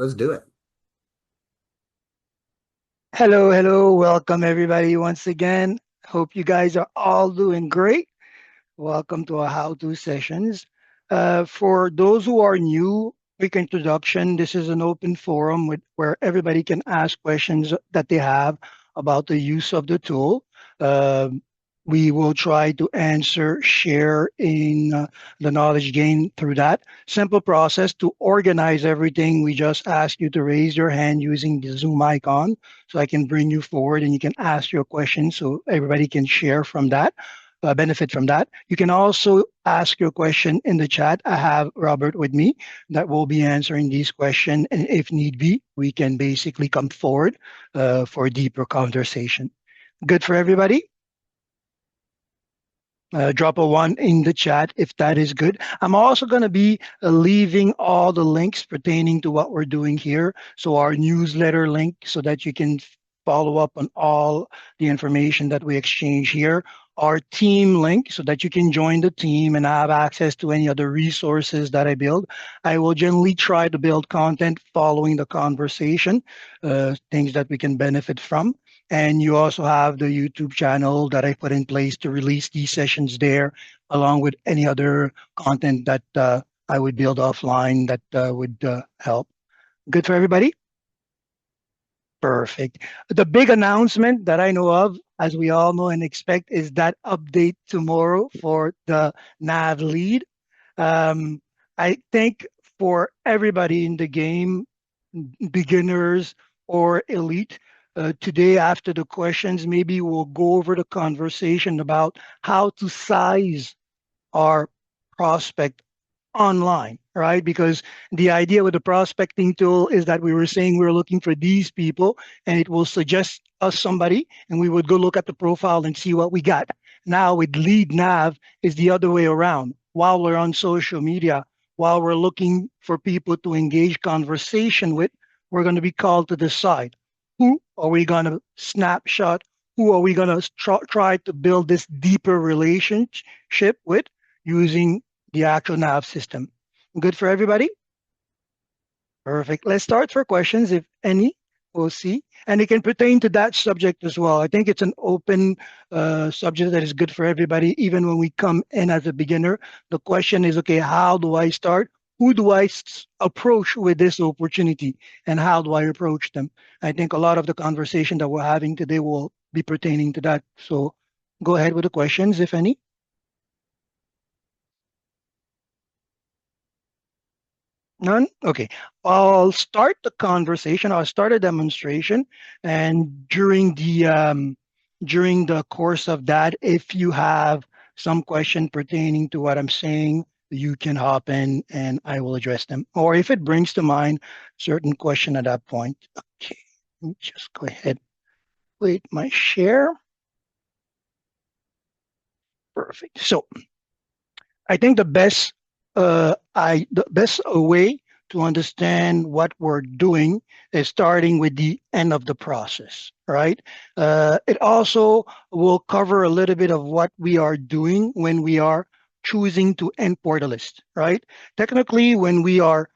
Let's do it. Hello, hello. Welcome everybody once again. Hope you guys are all doing great. Welcome to our how-to sessions. For those who are new, quick introduction. This is an open forum where everybody can ask questions that they have about the use of the tool. Uh, we will try to answer, share in the knowledge gained through that. Simple process to organize everything. We just ask you to raise your hand using the Zoom icon so I can bring you forward and you can ask your questions so everybody can share from that benefit from that. You can also ask your question in the chat. I have Robert with me that will be answering these questions. And if need be, we can basically come forward for a deeper conversation. Good for everybody? Drop a one in the chat if that is good. I'm also going to be leaving all the links pertaining to what we're doing here. So our newsletter link so that you can follow up on all the information that we exchange here. Our team link so that you can join the team and have access to any other resources that I build. I will generally try to build content following the conversation, things that we can benefit from. And you also have the YouTube channel that I put in place to release these sessions there, along with any other content that I would build offline that would help. Good for everybody? Perfect. The big announcement that I know of, as we all know and expect, is that update tomorrow for the NAV lead. Um, I think for everybody in the game, beginners or elite, today after the questions, maybe we'll go over the conversation about how to size our prospect online, right? Because the idea with the prospecting tool is that we were saying we were looking for these people and it will suggest us somebody and we would go look at the profile and see what we got. Now with lead nav is the other way around. While we're on social media, while we're looking for people to engage conversation with, we're going to be called to decide who are we going to snapshot, who are we going to try to build this deeper relationship with using the actual nav system. Good for everybody? Perfect. Let's start for questions, if any. We'll see. And it can pertain to that subject as well. I think it's an open subject that is good for everybody, even when we come in as a beginner. The question is, okay, how do I start? Who do I approach with this opportunity? And how do I approach them? I think a lot of the conversation that we're having today will be pertaining to that. So go ahead with the questions, if any. None? Okay. I'll start the conversation. I'll start a demonstration. And during the course of that, if you have some question pertaining to what I'm saying, you can hop in and I will address them. Or if it brings to mind certain question at that point. Okay. Let me just go ahead. Wait, my share. Perfect. So I think the best way to understand what we're doing is starting with the end of the process, right? It also will cover a little bit of what we are doing when we are choosing to import a list, right? Technically, when we are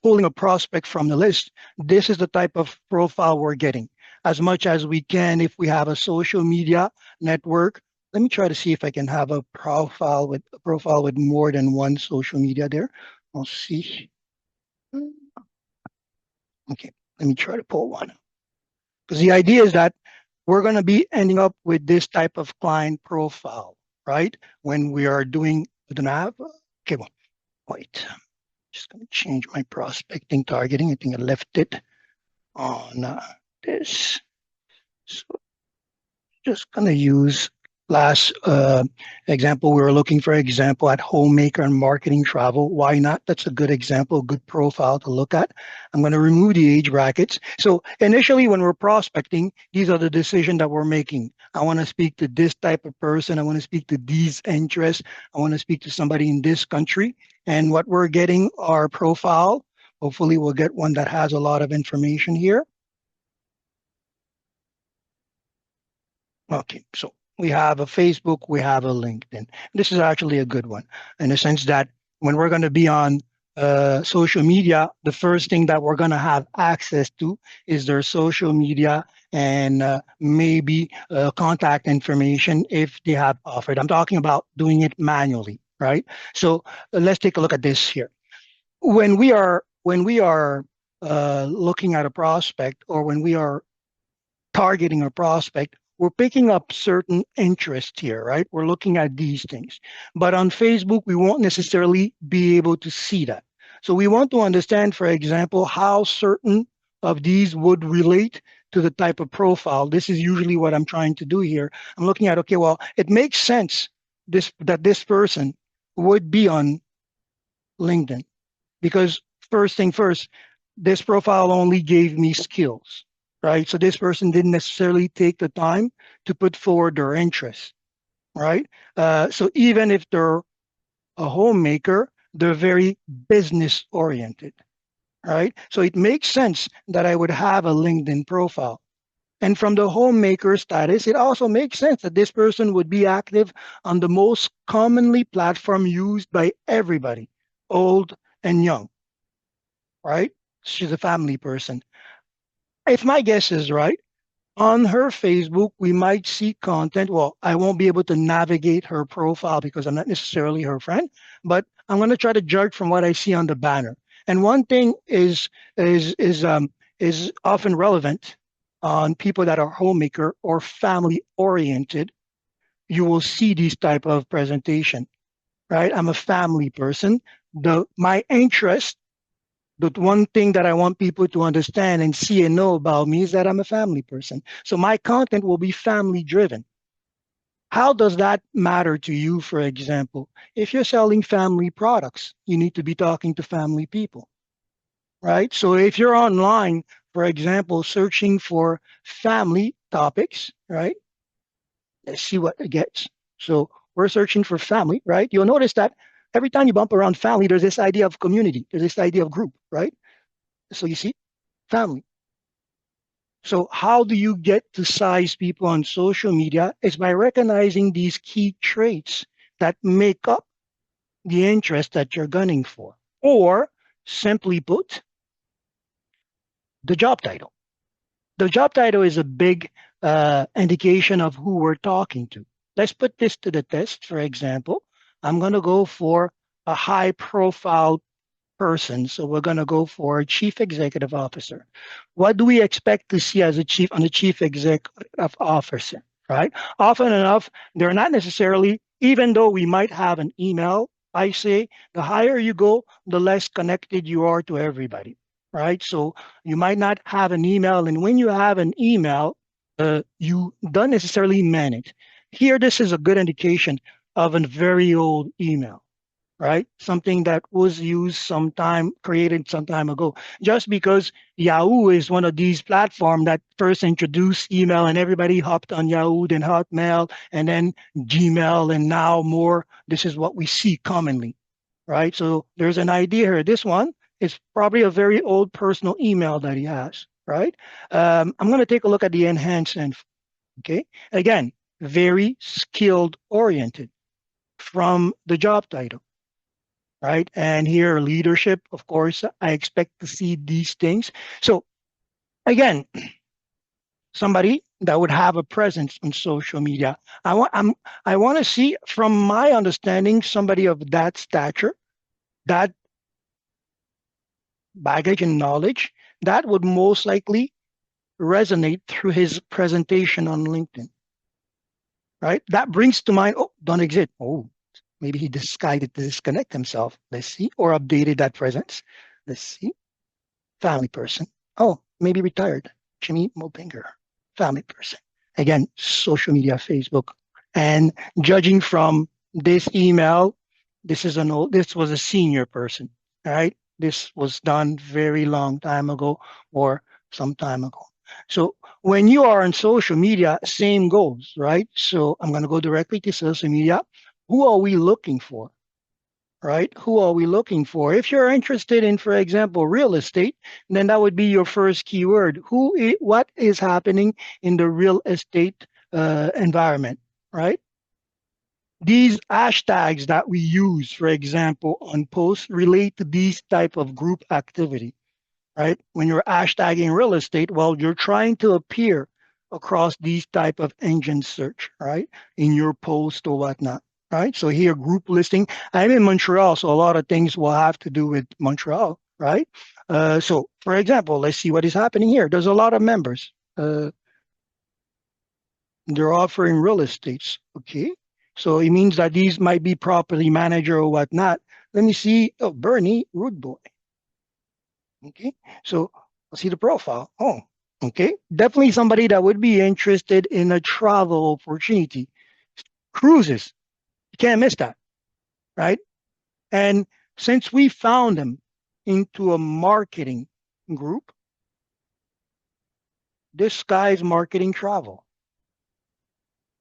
pulling a prospect from the list, this is the type of profile we're getting. As much as we can, if we have a social media network, let me try to see if I can have a profile with more than one social media there. I'll see. Okay, let me try to pull one. Because the idea is that we're going to be ending up with this type of client profile, right? When we are doing the nav. Okay, well, wait. Just going to change my prospecting targeting. I think I left it on this. So just going to use last example. We were looking for example at homemaker and marketing travel. Why not? That's a good example, good profile to look at. I'm going to remove the age brackets. So initially when we're prospecting, these are the decisions that we're making. I want to speak to this type of person. I want to speak to these interests. I want to speak to somebody in this country. And what we're getting, our profile, hopefully we'll get one that has a lot of information here. Okay, so we have a Facebook, we have a LinkedIn. This is actually a good one in the sense that when we're going to be on social media, the first thing that we're going to have access to is their social media and maybe contact information if they have offered. I'm talking about doing it manually, right? So let's take a look at this here. When we are looking at a prospect, or when we are targeting a prospect, we're picking up certain interest here, right? We're looking at these things. But on Facebook, we won't necessarily be able to see that. So we want to understand, for example, how certain of these would relate to the type of profile. This is usually what I'm trying to do here. I'm looking at, okay, well, it makes sense that this person would be on LinkedIn because first thing first, this profile only gave me skills, right? So this person didn't necessarily take the time to put forward their interests, right? So even if they're a homemaker, they're very business oriented, right? So it makes sense that I would have a LinkedIn profile. And from the homemaker status, it also makes sense that this person would be active on the most commonly platform used by everybody, old and young, right? She's a family person. If my guess is right, on her Facebook, we might see content. Well, I won't be able to navigate her profile because I'm not necessarily her friend, but I'm going to try to judge from what I see on the banner. And one thing is often relevant on people that are homemaker or family oriented. You will see these type of presentation, right? I'm a family person. The my interest, the one thing that I want people to understand and see and know about me is that I'm a family person. So my content will be family driven. How does that matter to you, for example? If you're selling family products, you need to be talking to family people, right? So if you're online, for example, searching for family topics, right? Let's see what it gets. So we're searching for family, right? You'll notice that every time you bump around family, there's this idea of community, there's this idea of group, right? So you see, family. So how do you get to size people on social media? Is by recognizing these key traits that make up the interest that you're gunning for. Or simply put, the job title. The job title is a big indication of who we're talking to. Let's put this to the test. For example, I'm going to go for a high profile person. So we're going to go for chief executive officer. What do we expect to see as a chief executive officer, right? Often enough, they're not necessarily, even though we might have an email, I say the higher you go, the less connected you are to everybody, right? So you might not have an email. And when you have an email, you don't necessarily man it. Here, this is a good indication of a very old email, right? Something that was used sometime, created some time ago. Just because Yahoo is one of these platforms that first introduced email and everybody hopped on Yahoo, then Hotmail, and then Gmail, and now more. This is what we see commonly, right? So there's an idea here. This one is probably a very old personal email that he has, right? I'm going to take a look at the enhancement. Okay. Again, very skilled oriented from the job title, right? And here, leadership, of course, I expect to see these things. So again, somebody that would have a presence on social media. I want to see, from my understanding, somebody of that stature, that baggage and knowledge, that would most likely resonate through his presentation on LinkedIn, right? That brings to mind, oh, don't exist. Oh, maybe he decided to disconnect himself. Let's see, or updated that presence. Let's see. Family person. Oh, maybe retired. Jimmy Mobinger, family person. Again, social media, Facebook. And judging from this email, this was a senior person, right? This was done very long time ago or some time ago. So when you are on social media, same goes, right? So I'm going to go directly to social media. Who are we looking for? Right? Who are we looking for? If you're interested in, for example, real estate, then that would be your first keyword. What is happening in the real estate environment, right? these hashtags that we use, for example, on posts relate to these type of group activity, right? When you're hashtagging real estate, well, you're trying to appear across these type of engine search, right? In your post or whatnot, right? So here, group listing. I'm in Montreal, so a lot of things will have to do with Montreal, right? So, for example, let's see what is happening here. There's a lot of members. They're offering real estates, okay? So it means that these might be property manager or whatnot. Let me see. Oh, Bernie, rude boy. Okay, so let's see the profile. Oh, okay. Definitely somebody that would be interested in a travel opportunity. Cruises. You can't miss that, right? And since we found them into a marketing group, this guy's marketing travel,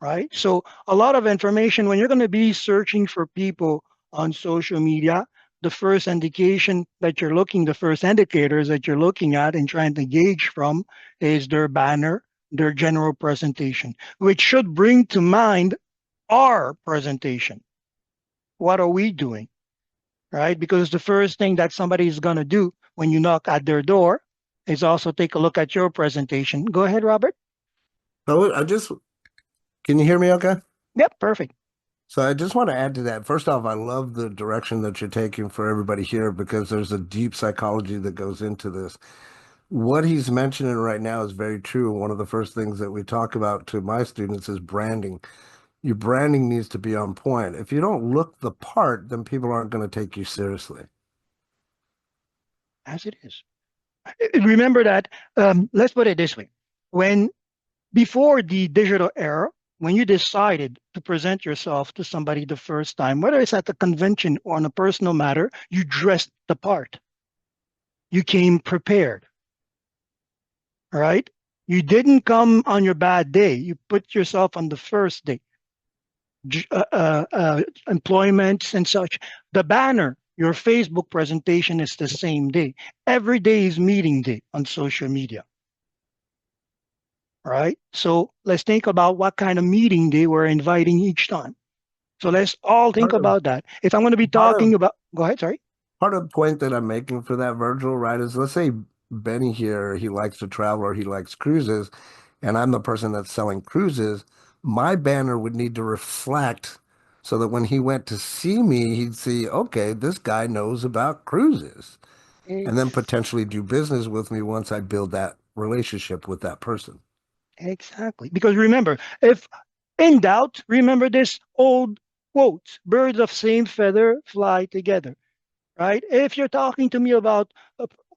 right? So a lot of information when you're going to be searching for people on social media, the first indication that you're looking, the first indicators that you're looking at and trying to gauge from is their banner, their general presentation, which should bring to mind our presentation. What are we doing, right? Because the first thing that somebody is going to do when you knock at their door is also take a look at your presentation. Go ahead, Robert. So can you hear me okay? Yep, perfect. So I just want to add to that. First off, I love the direction that you're taking for everybody here because there's a deep psychology that goes into this. What he's mentioning right now is very true. One of the first things that we talk about to my students is branding. Your branding needs to be on point. If you don't look the part, then people aren't going to take you seriously. As it is. Remember that, let's put it this way. When before the digital era, when you decided to present yourself to somebody the first time, whether it's at a convention or on a personal matter, you dressed the part. You came prepared, all right? You didn't come on your bad day. You put yourself on the first day. Employments and such. The banner, your Facebook presentation is the same day. Every day is meeting day on social media. All right. So let's think about what kind of meeting they were inviting each time. So let's all think Part of about that. If I'm going to be part of talking about, go ahead, sorry. part of the point that I'm making for that, Virgil, right, is let's say Benny here, he likes to travel or he likes cruises, and I'm the person that's selling cruises. My banner would need to reflect so that when he went to see me, he'd see, okay, this guy knows about cruises, and then Ex- potentially do business with me once I build that relationship with that person. exactly. Because remember, if in doubt, remember this old quote, birds of same feather fly together, right? If you're talking to me about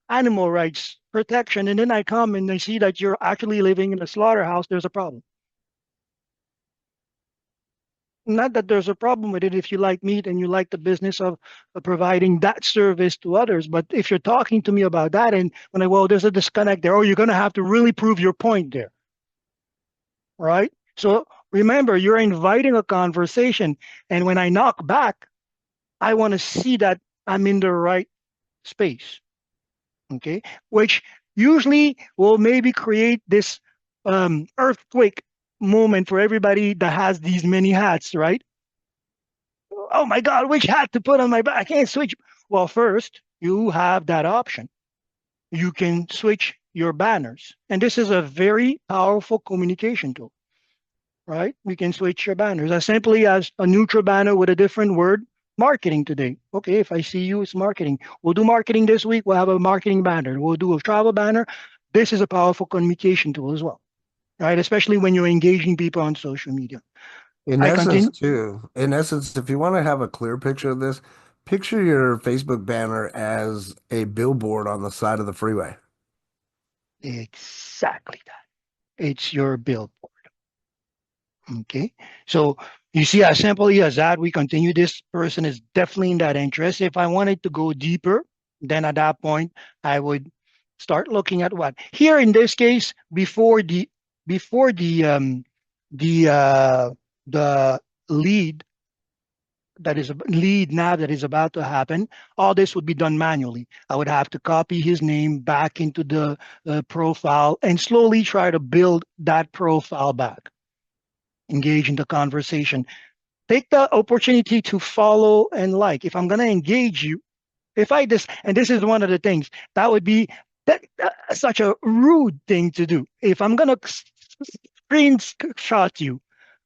animal rights protection, and then I come and I see that you're actually living in a slaughterhouse, there's a problem. Not that there's a problem with it if you like meat and you like the business of providing that service to others. But if you're talking to me about that, and when I, well, there's a disconnect there, oh, you're going to have to really prove your point there, right? So remember, you're inviting a conversation. And when I knock back, I want to see that I'm in the right space, okay? Which usually will maybe create this earthquake moment for everybody that has these many hats, right? Oh my God, which hat to put on my back? I can't switch. Well, first, you have that option. You can switch your banners. And this is a very powerful communication tool, right? We can switch your banners as simply as a neutral banner with a different word, marketing today. Okay, if I see you, it's marketing. We'll do marketing this week. We'll have a marketing banner. We'll do a travel banner. This is a powerful communication tool as well, right? Especially when you're engaging people on social media. In I essence, continue. too, in essence, if you want to have a clear picture of this, picture your Facebook banner as a billboard on the side of the freeway. Exactly that. It's your billboard. Okay. So you see as simply as that, we continue. This person is definitely in that interest. If I wanted to go deeper, then at that point, I would start looking at what here in this case, before the the lead that is a lead nav that is about to happen, all this would be done manually. I would have to copy his name back into the profile and slowly try to build that profile back, engage in the conversation. Take the opportunity to follow and like. If I'm going to engage you, if I this, and this is one of the things that would be such a rude thing to do. If I'm going to screenshot you,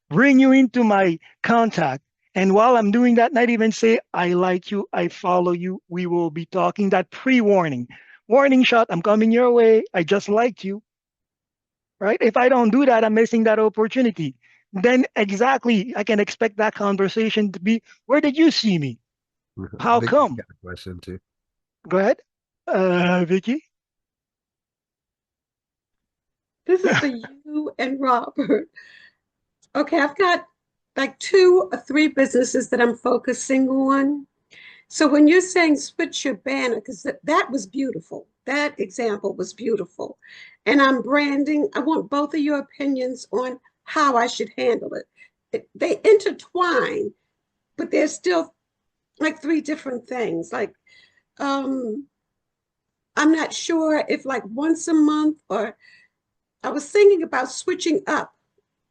bring you into my contact, and while I'm doing that, not even say, I like you, I follow you, we will be talking, that pre warning. Warning shot, I'm coming your way, I just liked you, right? If I don't do that, I'm missing that opportunity. Then exactly, I can expect that conversation to be, where did you see me? How Vicky's come? got a question too. Go ahead, Vicky. This is for you and Robert. Okay, I've got like two or three businesses that I'm focusing on. So when you're saying switch your banner, because that was beautiful, that example was beautiful. And I'm branding, I want both of your opinions on how I should handle it. They intertwine, but they're still like three different things. Like, um, I'm not sure if like once a month, or I was thinking about switching up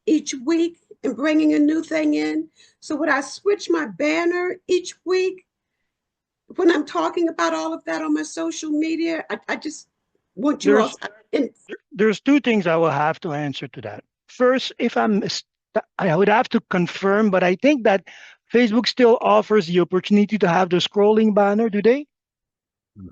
each week and bringing a new thing in. So would I switch my banner each week when I'm talking about all of that on my social media? I just want you all. There's And there's two things I will have to answer to that. First, if I would have to confirm, but I think that Facebook still offers the opportunity to have the scrolling banner, do they? You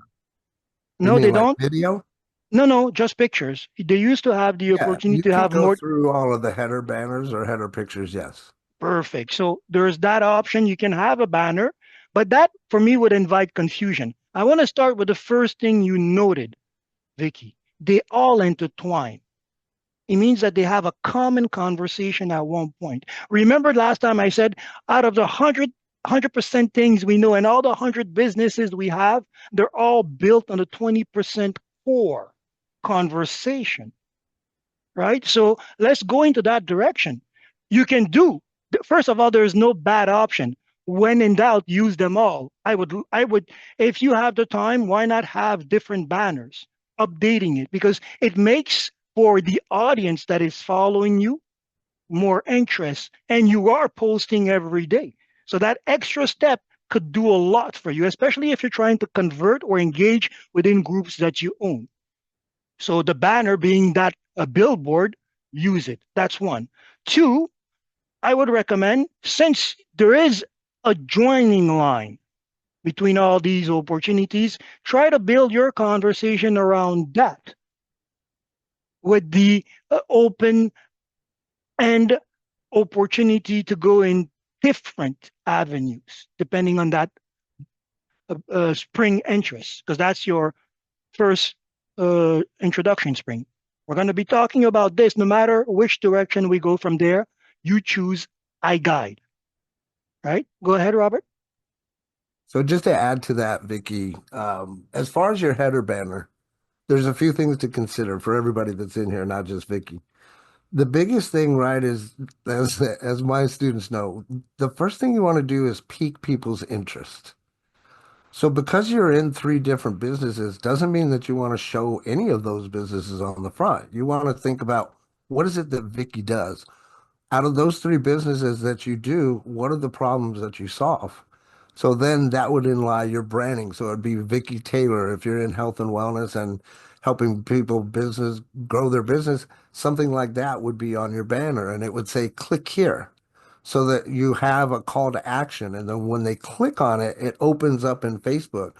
No, mean they like don't. video? No, no, just pictures. They used to have the Yeah, opportunity you to can have go more. through all of the header banners or header pictures, yes. Perfect. So there's that option. You can have a banner, but that for me would invite confusion. I want to start with the first thing you noted, Vicky. They all intertwine. It means that they have a common conversation at one point. Remember last time I said out of the 100% things we know and all the 100 businesses we have, they're all built on a 20% core conversation, right? So let's go into that direction. You can do, first of all, there's no bad option. When in doubt, use them all. I would, if you have the time, why not have different banners, updating it because it makes for the audience that is following you more interest and you are posting every day. So that extra step could do a lot for you, especially if you're trying to convert or engage within groups that you own. So the banner being that a billboard, use it. That's one. Two, I would recommend since there is a joining line between all these opportunities, try to build your conversation around that with the open and opportunity to go in different avenues depending on that spring interest, because that's your first introduction spring. We're going to be talking about this no matter which direction we go from there. You choose I guide, right? Go ahead, Robert. So just to add to that, Vicky, as far as your header banner, there's a few things to consider for everybody that's in here, not just Vicky. The biggest thing, right, is as my students know, the first thing you want to do is pique people's interest. So because you're in three different businesses doesn't mean that you want to show any of those businesses on the front. You want to think about what is it that Vicky does? Out of those three businesses that you do, what are the problems that you solve? So then that would lie your branding. So it'd be Vicky Taylor if you're in health and wellness and helping people business grow their business, something like that would be on your banner and it would say click here so that you have a call to action. And then when they click on it, it opens up in Facebook.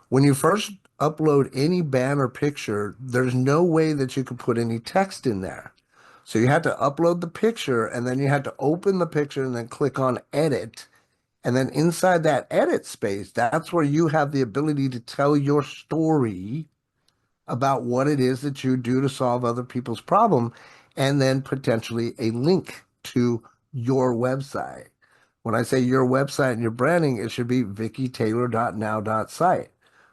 When you first upload any banner picture, there's no way that you could put any text in there. So you had to upload the picture and then you had to open the picture and then click on edit. And then inside that edit space, that's where you have the ability to tell your story about what it is that you do to solve other people's problem, and then potentially a link to your website. When I say your website and your branding, it should be vickytaylor.now.site.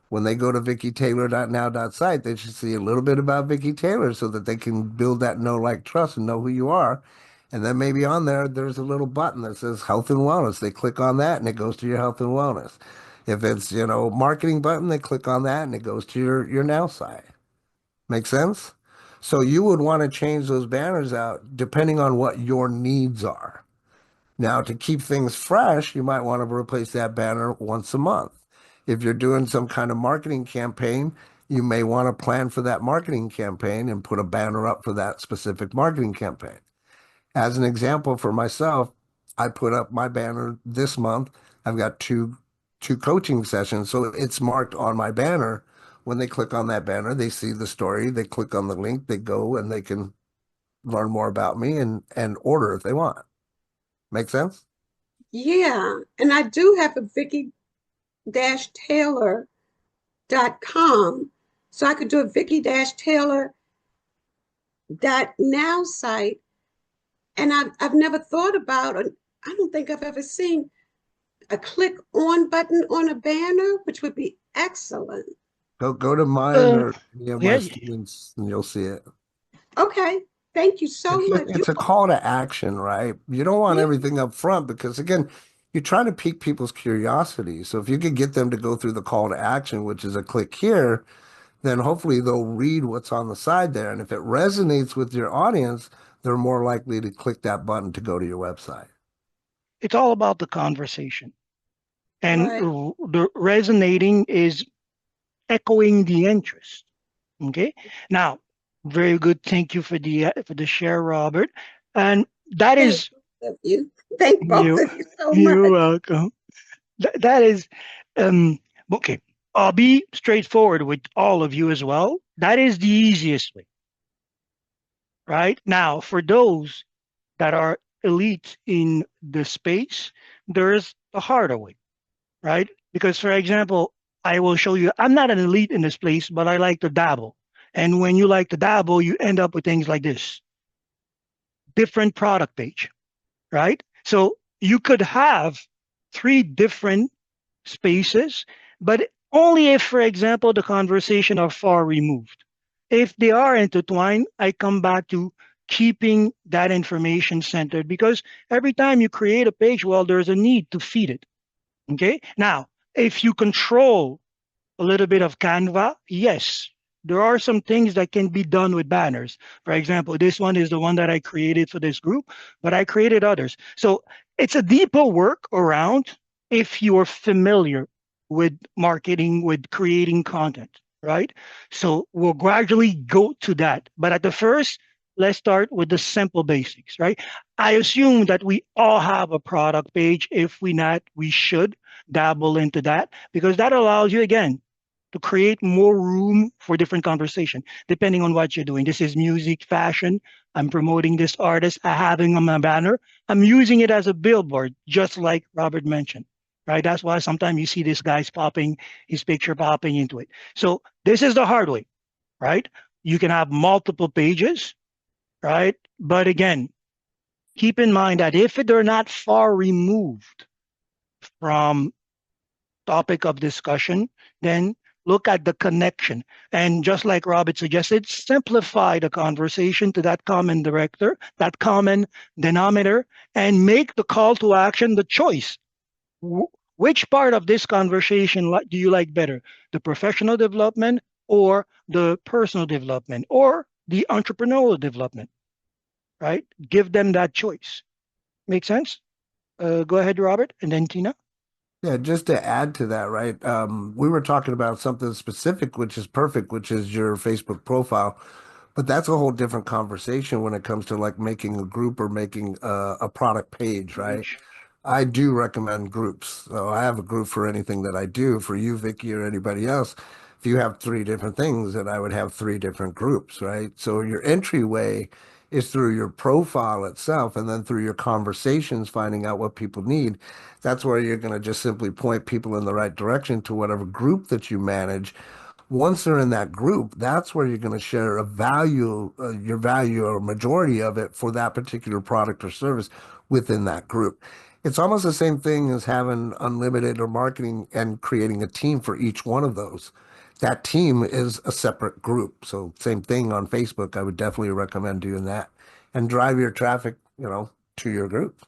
When they go to vickytaylor.now.site, they should see a little bit about Vicky Taylor so that they can build that know, like, trust and know who you are. And then maybe on there, there's a little button that says health and wellness. They click on that and it goes to your health and wellness. If it's, marketing button, they click on that and it goes to your now site. Make sense? So you would want to change those banners out depending on what your needs are. Now, to keep things fresh, you might want to replace that banner once a month. If you're doing some kind of marketing campaign, you may want to plan for that marketing campaign and put a banner up for that specific marketing campaign. As an example for myself, I put up my banner this month. I've got two coaching sessions, so it's marked on my banner. When they click on that banner, they see the story, they click on the link, they go and they can learn more about me and order if they want. Make sense? Yeah, and I do have a Vicky-Taylor.com. So I could do a Vicky-Taylor.now site. And I've never thought about, I don't think I've ever seen a click on button on a banner, which would be excellent. Go to mine Uh, or any of my yeah, students and you'll see it. Okay, thank you so It's much. just, it's a call to action, right? You don't want Yeah, everything up front because again, you're trying to pique people's curiosity. So if you could get them to go through the call to action, which is a click here, then hopefully they'll read what's on the side there. And if it resonates with your audience, they're more likely to click that button to go to your website. it's all about the conversation. And right. the resonating is echoing the interest. Okay. Now, very good. Thank you for the share, Robert. And that Thank is both of you. Thank both you. of you so You're much. welcome. That is um okay. I'll be straightforward with all of you as well. That is the easiest way, right? Now, for those that are elite in the space, there's the harder way, right? Because, for example, I will show you, I'm not an elite in this place, but I like to dabble. And when you like to dabble, you end up with things like this different product page, right? So you could have three different spaces, but only if, for example, the conversation are far removed. If they are intertwined, I come back to keeping that information centered because every time you create a page, well, there's a need to feed it. Okay. Now, if you control a little bit of Canva, yes, there are some things that can be done with banners. For example, this one is the one that I created for this group, but I created others. So it's a deeper work around if you are familiar with marketing, with creating content, right? So we'll gradually go to that. But at the first, let's start with the simple basics, right? I assume that we all have a product page. If we not, we should dabble into that because that allows you again to create more room for different conversation depending on what you're doing. This is music, fashion. I'm promoting this artist. I have him on my banner. I'm using it as a billboard, just like Robert mentioned. Right. That's why sometimes you see this guy's popping his picture popping into it. So this is the hard way, right? You can have multiple pages, right? But again, keep in mind that if they're not far removed from topic of discussion, then look at the connection. And just like Robert suggested, simplify the conversation to that common director, that common denominator, and make the call to action the choice. Which part of this conversation do you like better? The professional development or the personal development or the entrepreneurial development, right? Give them that choice. Make sense? Go ahead, Robert, and then Tina. Yeah, just to add to that, right? We were talking about something specific, which is perfect, which is your Facebook profile. But that's a whole different conversation when it comes to like making a group or making a product page, right? I do recommend groups. So I have a group for anything that I do. For you, Vicky, or anybody else, if you have three different things, then I would have three different groups, right? So your entryway is through your profile itself and then through your conversations, finding out what people need. That's where you're going to just simply point people in the right direction to whatever group that you manage. Once they're in that group, that's where you're going to share a value, your value or majority of it for that particular product or service within that group. It's almost the same thing as having unlimited or marketing and creating a team for each one of those. That team is a separate group. So same thing on Facebook. I would definitely recommend doing that and drive your traffic, to your group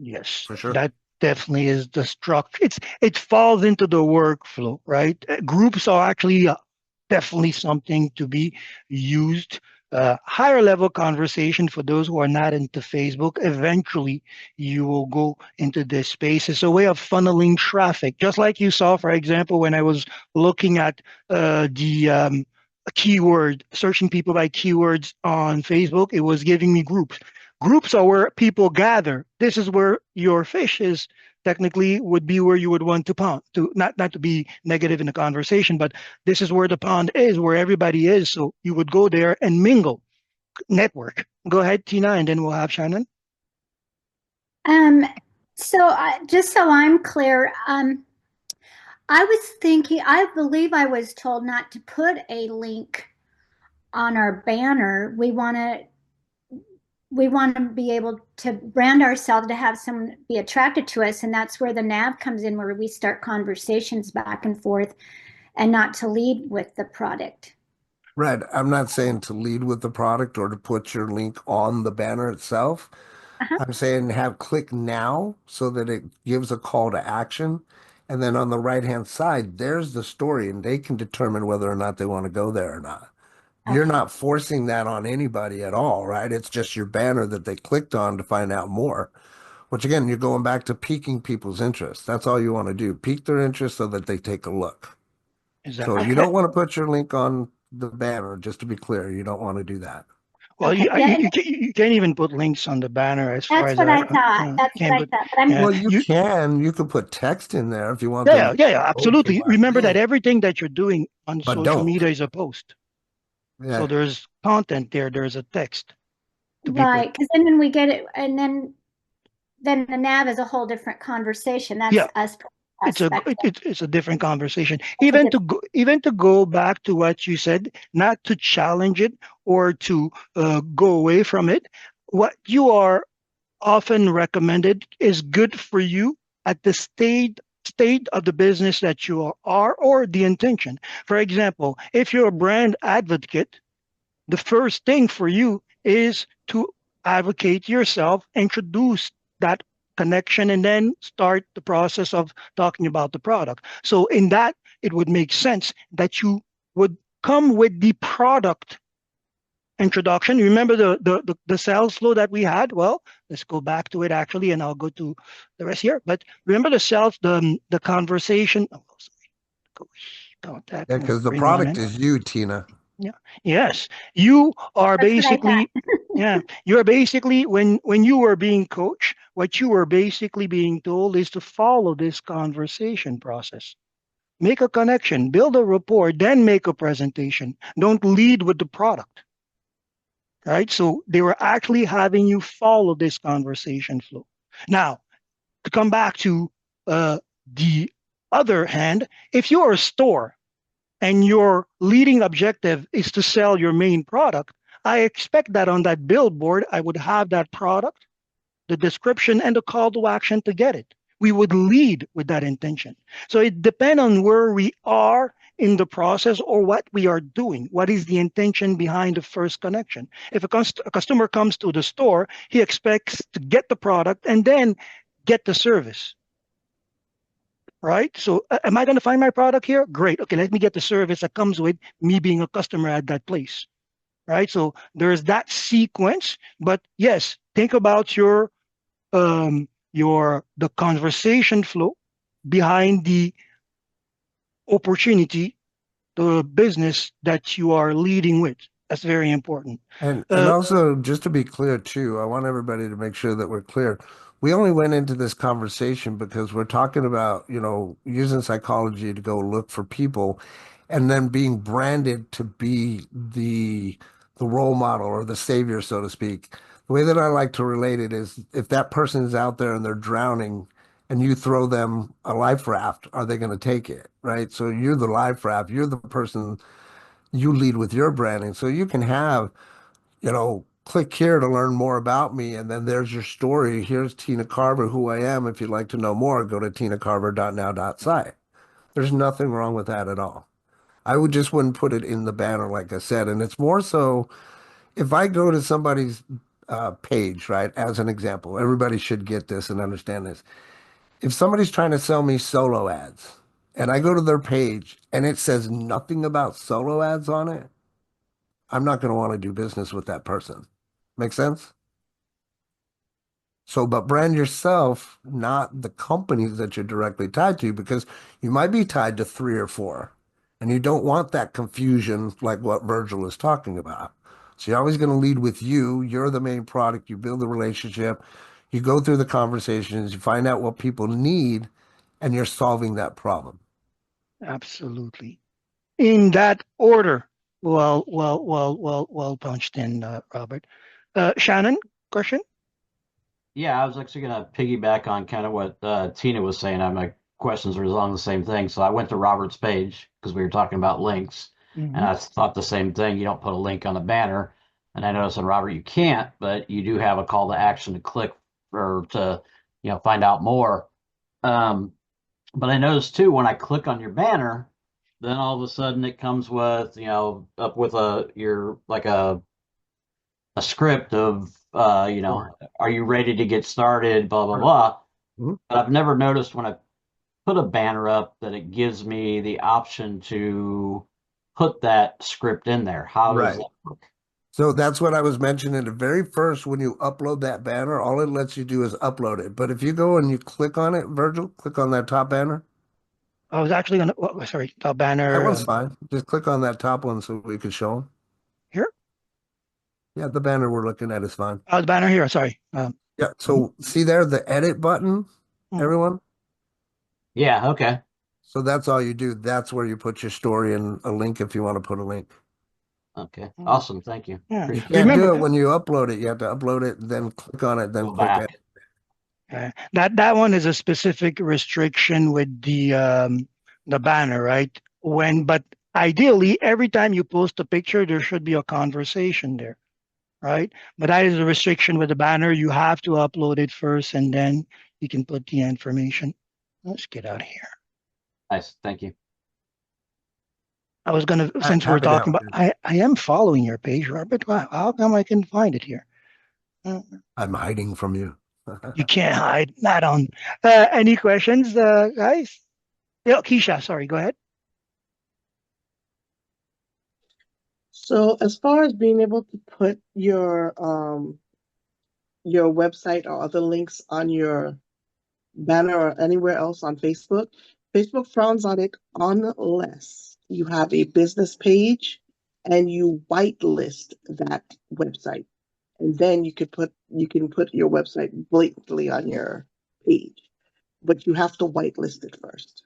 Yes, for sure. that definitely is the structure. It falls into the workflow, right? Groups are actually definitely something to be used higher level conversation for those who are not into Facebook. Eventually, you will go into this space. It's a way of funneling traffic, just like you saw, for example, when I was looking at the keyword, searching people by keywords on Facebook. It was giving me groups. Groups are where people gather. This is where your fish is technically would be where you would want to pond to not to be negative in the conversation, but this is where the pond is, where everybody is. So you would go there and mingle, network. Go ahead, Tina, and then we'll have Shannon. Um, just so I'm clear, I was thinking, I believe I was told not to put a link on our banner. We want to be able to brand ourselves, to have someone be attracted to us, and that's where the nav comes in, where we start conversations back and forth, and not to lead with the product. Right. I'm not saying to lead with the product or to put your link on the banner itself. Uh-huh. I'm saying have click now so that it gives a call to action. And then on the right-hand side, there's the story, and they can determine whether or not they want to go there or not. You're Okay. not forcing that on anybody at all, right? It's just your banner that they clicked on to find out more. Which again, you're going back to piquing people's interest. That's all you want to do. Pique their interest so that they take a look. So Exactly. you Okay. don't want to put your link on the banner, just to be clear. You don't want to do that. Well, Okay. Yeah, you can't even put links on the banner as far that's as what I thought. you That's what can't I put, thought. But I'm yeah, Well, you you, can. You could put text in there if you want them yeah, to yeah, yeah, go to absolutely. my Remember that link, everything that you're doing on but social don't. media is a post. So Yeah. there's content there, there's a text to be put. right, because then when we get it, and then the nav is a whole different conversation. That's Yeah, us it's a aspect. it's a different conversation. It's a different. Even to go back to what you said, not to challenge it or to go away from it. What you are often recommended is good for you at the state of the business that you are or the intention. For example, if you're a brand advocate, the first thing for you is to advocate yourself, introduce that connection, and then start the process of talking about the product. So, in that, it would make sense that you would come with the product introduction. You remember the sales flow that we had? Well, let's go back to it actually, and I'll go to the rest here. But remember the conversation. Oh, sorry. Go contact Yeah, and because the bring one product in. is you, Tina. Yeah. Yes. You are That's what I basically, thought. yeah, you're basically when you were being coached, what you were basically being told is to follow this conversation process. Make a connection, build a rapport, then make a presentation. Don't lead with the product. Right? So they were actually having you follow this conversation flow. Now, to come back to the other hand, if you're a store and your leading objective is to sell your main product, I expect that on that billboard, I would have that product, the description, and the call to action to get it. We would lead with that intention. So it depends on where we are in the process or what we are doing. What is the intention behind the first connection? If a customer comes to the store, he expects to get the product and then get the service, right? So am I going to find my product here? Great. Okay, let me get the service that comes with me being a customer at that place, right? So there's that sequence. But yes, think about the conversation flow behind the opportunity, the business that you are leading with. That's very important. And Uh, also, just to be clear too, I want everybody to make sure that we're clear. We only went into this conversation because we're talking about, using psychology to go look for people and then being branded to be the role model or the savior, so to speak. The way that I like to relate it is if that person is out there and they're drowning and you throw them a life raft, are they going to take it? Right? So you're the life raft, you're the person you lead with your branding. So you can have click here to learn more about me. And then there's your story. Here's Tina Carver, who I am. If you'd like to know more, go to tinacarver.now.site. There's nothing wrong with that at all. I would just wouldn't put it in the banner, like I said. And it's more so if I go to somebody's page, right, as an example, everybody should get this and understand this. If somebody's trying to sell me solo ads and I go to their page and it says nothing about solo ads on it, I'm not going to want to do business with that person. Make sense? So, but brand yourself, not the companies that you're directly tied to, because you might be tied to three or four, and you don't want that confusion like what Virgil is talking about. So you're always going to lead with you. You're the main product. You build the relationship. You go through the conversations. You find out what people need, and you're solving that problem. Absolutely. In that order. Well punched in, Robert. Shannon, question? Yeah, I was actually going to piggyback on kind of what Tina was saying. My questions were along the same thing. So I went to Robert's page because we were talking about links, and I thought the same thing. You don't put a link on a banner, and I noticed on Robert you can't, but you do have a call to action to click or to find out more. But I noticed too when I click on your banner, then all of a sudden it comes with up with your like a script of are you ready to get started, blah blah blah. Mhm. But I've never noticed when I put a banner up that it gives me the option to put that script in there. How does Right. that work? So that's what I was mentioning. The very first, when you upload that banner, all it lets you do is upload it. But if you go and you click on it, Virgil, click on that top banner. I was actually gonna. Sorry, the That banner one's fine. Just click on that top one so we can show them. here. Yeah, the banner we're looking at is fine. Oh, the banner here. Sorry. Yeah. So see there, the edit button, Mm. everyone. Yeah, okay. So that's all you do. That's where you put your story and a link if you want to put a link. Okay. Awesome. Thank you. Yeah. You Appreciate can't Remember do it when you upload it. You have to upload it, then click on it, then Go click back. it. that one is a specific restriction with the banner, right? But ideally, every time you post a picture, there should be a conversation there, right? But that is a restriction with the banner. You have to upload it first, and then you can put the information. Let's get out of here. Nice. Thank you. I was gonna, since we're Happy to talking help, about, dude. I am following your page, Robert. Wow, how come I can find it here? I'm hiding from you. You can't hide. Not on. Any questions, guys? Yeah, Keisha, sorry, go ahead. So as far as being able to put your website or other links on your banner or anywhere else on Facebook, Facebook frowns on it unless you have a business page and you whitelist that website. And then you can put your website blatantly on your page. But you have to whitelist it first.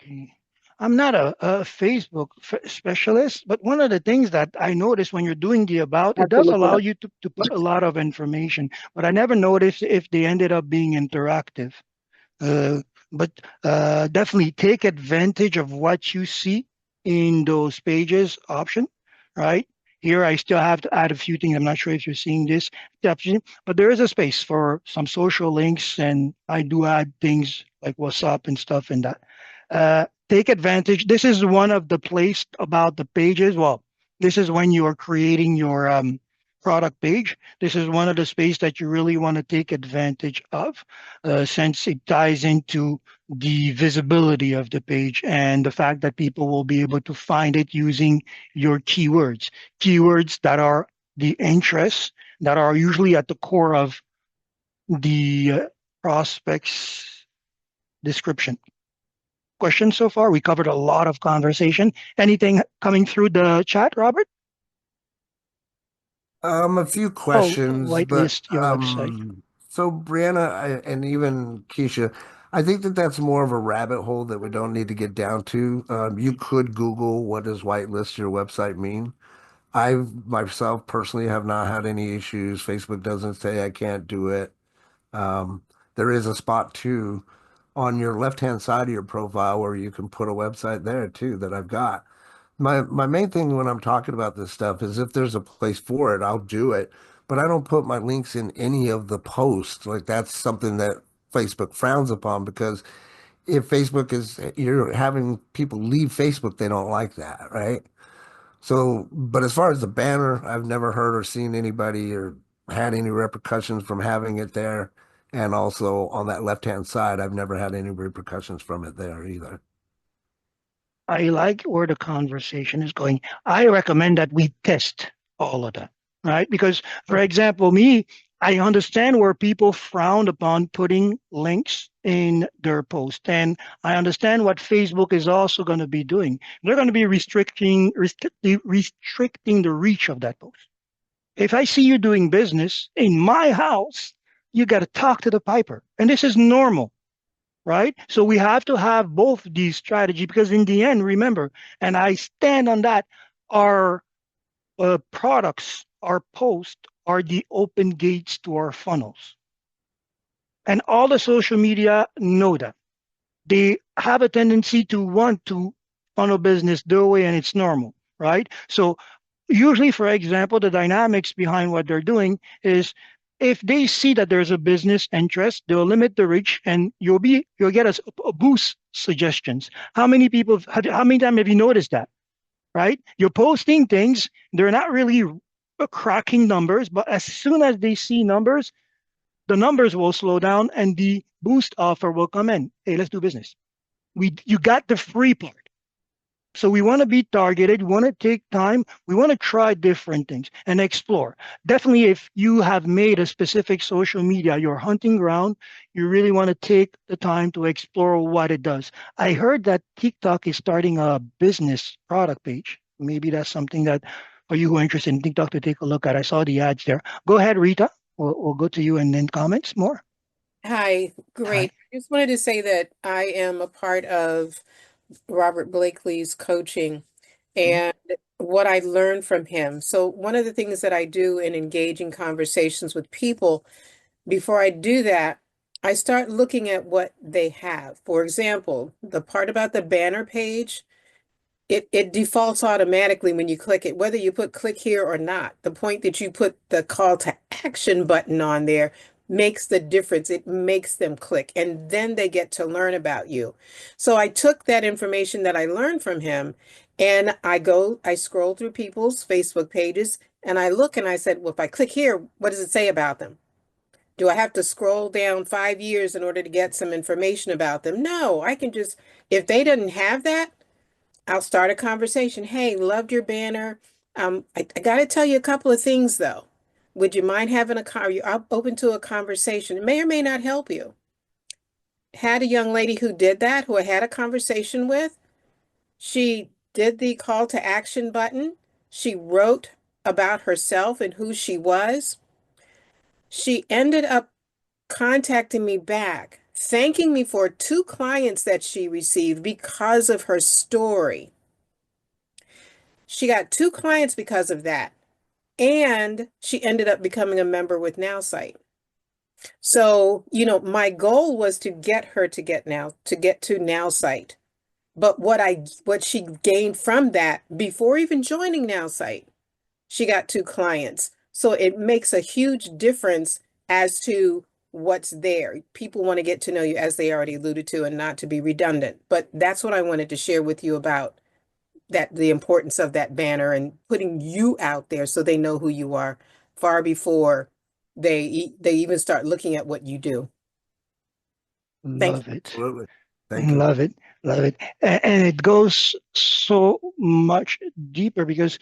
Okay. I'm not a Facebook specialist, but one of the things that I noticed when you're doing the about, I it have to does look it allow up. you to put a lot of information, but I never noticed if they ended up being interactive. Uh, but definitely take advantage of what you see in those pages option, right? Here, I still have to add a few things. I'm not sure if you're seeing this, but there is a space for some social links, and I do add things like what's up and stuff in that. Take advantage. This is one of the place about the pages. Well, this is when you are creating your product page. This is one of the space that you really want to take advantage of, since it ties into the visibility of the page and the fact that people will be able to find it using your keywords that are the interests that are usually at the core of the prospect's description. Questions so far? We covered a lot of conversation. Anything coming through the chat, Robert? A few Oh, questions, but whitelist your website. so Brianna and even Keisha, I think that that's more of a rabbit hole that we don't need to get down to. You could Google what does whitelist your website mean. I myself personally have not had any issues. Facebook doesn't say I can't do it. Um, there is a spot too on your left-hand side of your profile where you can put a website there too that I've got. My main thing when I'm talking about this stuff is if there's a place for it, I'll do it. But I don't put my links in any of the posts. Like that's something that Facebook frowns upon because if Facebook is you're having people leave Facebook, they don't like that, right? So, but as far as the banner, I've never heard or seen anybody or had any repercussions from having it there. And also on that left-hand side, I've never had any repercussions from it there either. I like where the conversation is going. I recommend that we test all of that, right? Because, for example, me, I understand where people frowned upon putting links in their post. And I understand what Facebook is also going to be doing. They're going to be restricting the reach of that post. If I see you doing business in my house, you got to talk to the piper. And this is normal, right? So we have to have both these strategies because in the end, remember, and I stand on that, our products, our posts are the open gates to our funnels. And all the social media know that. They have a tendency to want to funnel business their way, and it's normal, right? So usually, for example, the dynamics behind what they're doing is if they see that there's a business interest, they'll limit the reach and you'll get a boost suggestions. How many times have you noticed that? Right? You're posting things, they're not really cracking numbers, but as soon as they see numbers, the numbers will slow down and the boost offer will come in. Hey, let's do business. You got the free part. So we want to be targeted. We want to take time. We want to try different things and explore. Definitely, if you have made a specific social media your hunting ground, you really want to take the time to explore what it does. I heard that TikTok is starting a business product page. Maybe that's something that for you who are interested in TikTok to take a look at. I saw the ads there. Go ahead, Rita. We'll go to you and then comments more. Hi, great. I just wanted to say that I am a part of Robert Blakely's coaching and what I learned from him. So one of the things that I do in engaging conversations with people, before I do that, I start looking at what they have. For example, the part about the banner page, it defaults automatically when you click it, whether you put click here or not. The point that you put the call to action button on there makes the difference. It makes them click and then they get to learn about you. So I took that information that I learned from him and I scroll through people's Facebook pages and I look and I said, well, if I click here, what does it say about them? Do I have to scroll down 5 years in order to get some information about them? No, I can just, if they didn't have that, I'll start a conversation. Hey, loved your banner. I got to tell you a couple of things though. Would you mind having are you open to a conversation? It may or may not help you. Had a young lady who did that, who I had a conversation with. She did the call to action button. She wrote about herself and who she was. She ended up contacting me back, thanking me for 2 clients that she received because of her story. She got 2 clients because of that. And she ended up becoming a member with Nowsite. So, my goal was to get her to get to Nowsite. But what she gained from that before even joining Nowsite, she got 2 clients. So it makes a huge difference as to what's there. People want to get to know you, as they already alluded to, and not to be redundant. But that's what I wanted to share with you about the importance of that banner and putting you out there so they know who you are far before they even start looking at what you do. Love it. Absolutely. Thank you. Love it. Love it. And it goes so much deeper because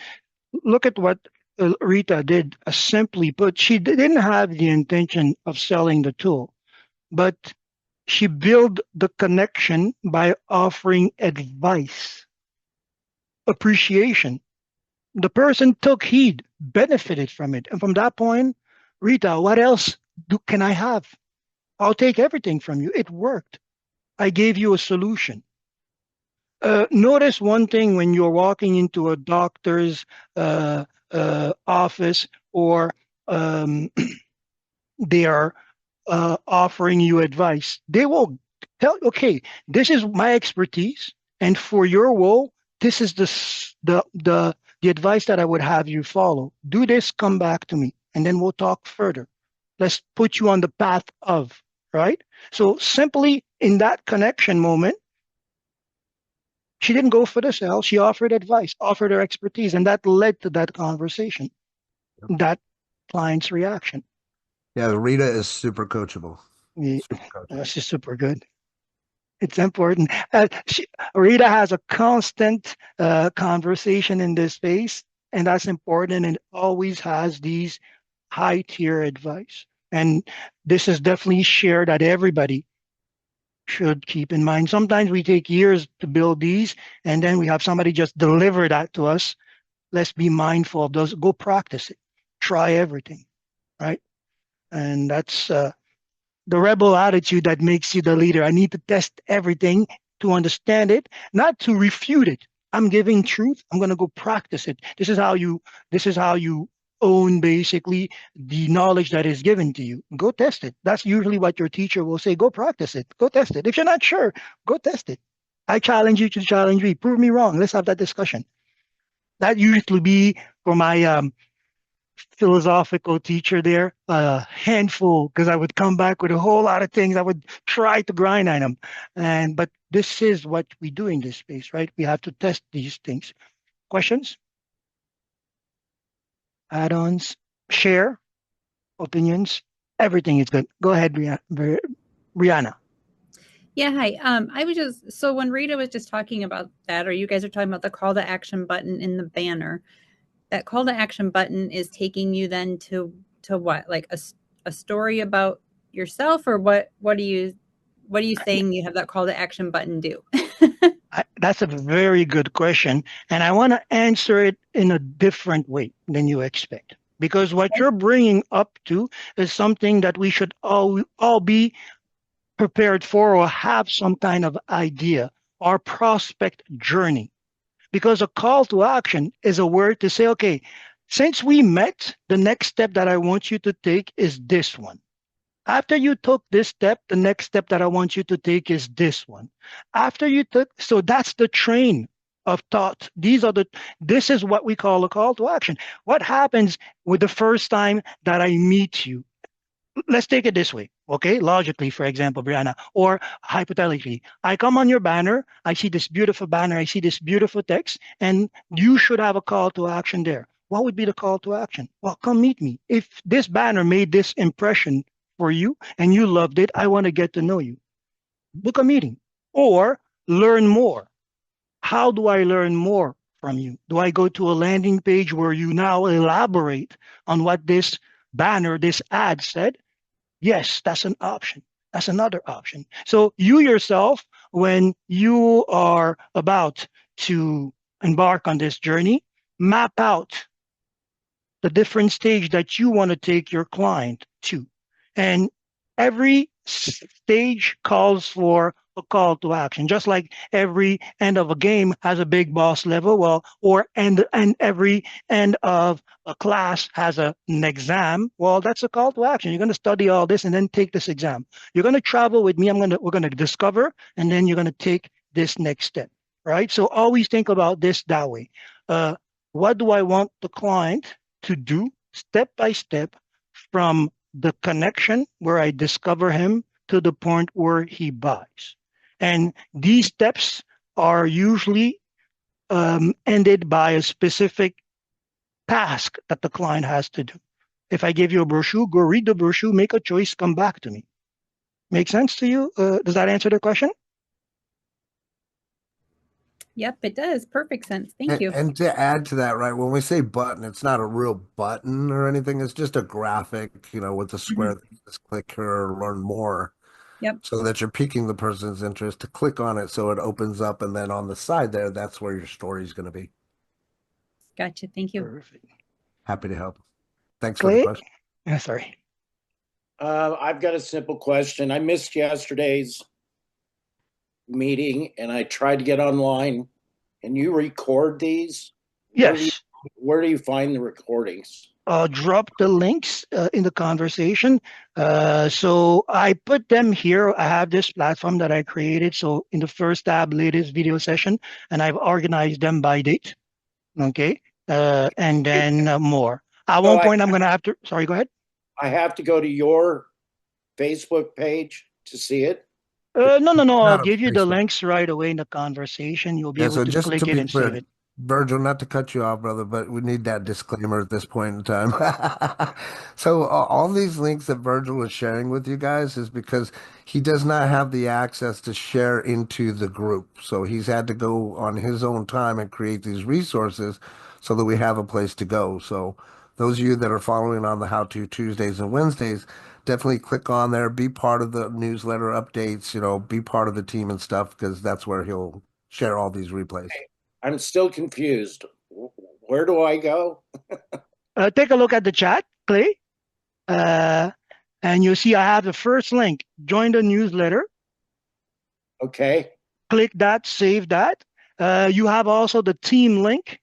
look at what Rita did. Simply put, she didn't have the intention of selling the tool, but she built the connection by offering advice, appreciation. The person took heed, benefited from it. And from that point, Rita, what else can I have? I'll take everything from you. It worked. I gave you a solution. Notice one thing when you're walking into a doctor's office or they are offering you advice. They will tell, okay, this is my expertise, and for your role, this is the advice that I would have you follow. Do this, come back to me, and then we'll talk further. Let's put you on the path of, right? So simply in that connection moment, she didn't go for the sale. She offered advice, offered her expertise, and that led to that conversation, that client's reaction. Yeah, Rita is super coachable. Yeah, she's super good. It's important. Rita has a constant conversation in this space. and that's important. And it always has these high tier advice. And this is definitely shared that everybody should keep in mind. Sometimes we take years to build these, and then we have somebody just deliver that to us. Let's be mindful of those. Go practice it. Try everything, right? And that's the rebel attitude that makes you the leader. I need to test everything to understand it, not to refute it. I'm giving truth. I'm going to go practice it. This is how you own basically the knowledge that is given to you. Go test it. That's usually what your teacher will say. Go practice it. Go test it. If you're not sure, go test it. I challenge you to challenge me. Prove me wrong. Let's have that discussion. That used to be for my philosophical teacher there, a handful, because I would come back with a whole lot of things. I would try to grind on them. But this is what we do in this space, right? We have to test these things. Questions? Add-ons? Share? Opinions? Everything is good. Go ahead, Brianna. Yeah, hi. I was just, so when Rita was just talking about that, or you guys are talking about the call to action button in the banner, that call to action button is taking you then to what? Like a story about yourself, or what are you saying you have that call to action button do? That's a very good question. And I want to answer it in a different way than you expect. Because what you're bringing up to is something that we should all be prepared for or have some kind of idea, our prospect journey. Because a call to action is a word to say, okay, since we met, the next step that I want you to take is this one. After you took this step, the next step that I want you to take is this one. After you took, so that's the train of thought. This is what we call a call to action. What happens with the first time that I meet you? Let's take it this way, okay? Logically, for example, Brianna, or hypothetically, I come on your banner, I see this beautiful banner, I see this beautiful text, and you should have a call to action there. What would be the call to action? Well, come meet me. If this banner made this impression for you and you loved it, I want to get to know you. Book a meeting or learn more. How do I learn more from you? Do I go to a landing page where you now elaborate on what this banner, this ad said? Yes, that's an option. That's another option. So you yourself, when you are about to embark on this journey, map out the different stage that you want to take your client to. And every stage calls for a call to action, just like every end of a game has a big boss level, and every end of a class has an exam. Well, that's a call to action. You're going to study all this and then take this exam. You're going to travel with me. We're going to discover, and then you're going to take this next step, right? So always think about this that way. What do I want the client to do step by step from the connection where I discover him to the point where he buys? And these steps are usually ended by a specific task that the client has to do. If I give you a brochure, go read the brochure, make a choice, come back to me. Make sense to you? Does that answer the question? Yep, it does. Perfect sense. Thank you. And to add to that, right, when we say button, it's not a real button or anything. It's just a graphic, with a square that you just click here or learn more. Yep. So that you're piquing the person's interest to click on it so it opens up. And then on the side there, that's where your story is going to be. Gotcha. Thank you. Perfect. Happy to help. Thanks Clay? for the question. Yeah, sorry. I've got a simple question. I missed yesterday's meeting and I tried to get online. And you record these? Yes. Where do you find the recordings? Drop the links in the conversation. So I put them here. I have this platform that I created. So in the first tab, latest video session, and I've organized them by date. Okay. And then more. At one point, I'm going to have to, sorry, go ahead. I have to go to your Facebook page to see it? No. I'll Not a give you the Facebook. links right away in the conversation. You'll be Yeah, able so to just click to it be and clear, save it. Virgil, not to cut you off, brother, but we need that disclaimer at this point in time. So all these links that Virgil was sharing with you guys is because he does not have the access to share into the group. So he's had to go on his own time and create these resources so that we have a place to go. So those of you that are following on the How To Tuesdays and Wednesdays, definitely click on there, be part of the newsletter updates, be part of the team and stuff, because that's where he'll share all these replays. I'm still confused. Where do I go? Take a look at the chat, Clay. And you'll see I have the first link. Join the newsletter. Okay. Click that, save that. You have also the team link.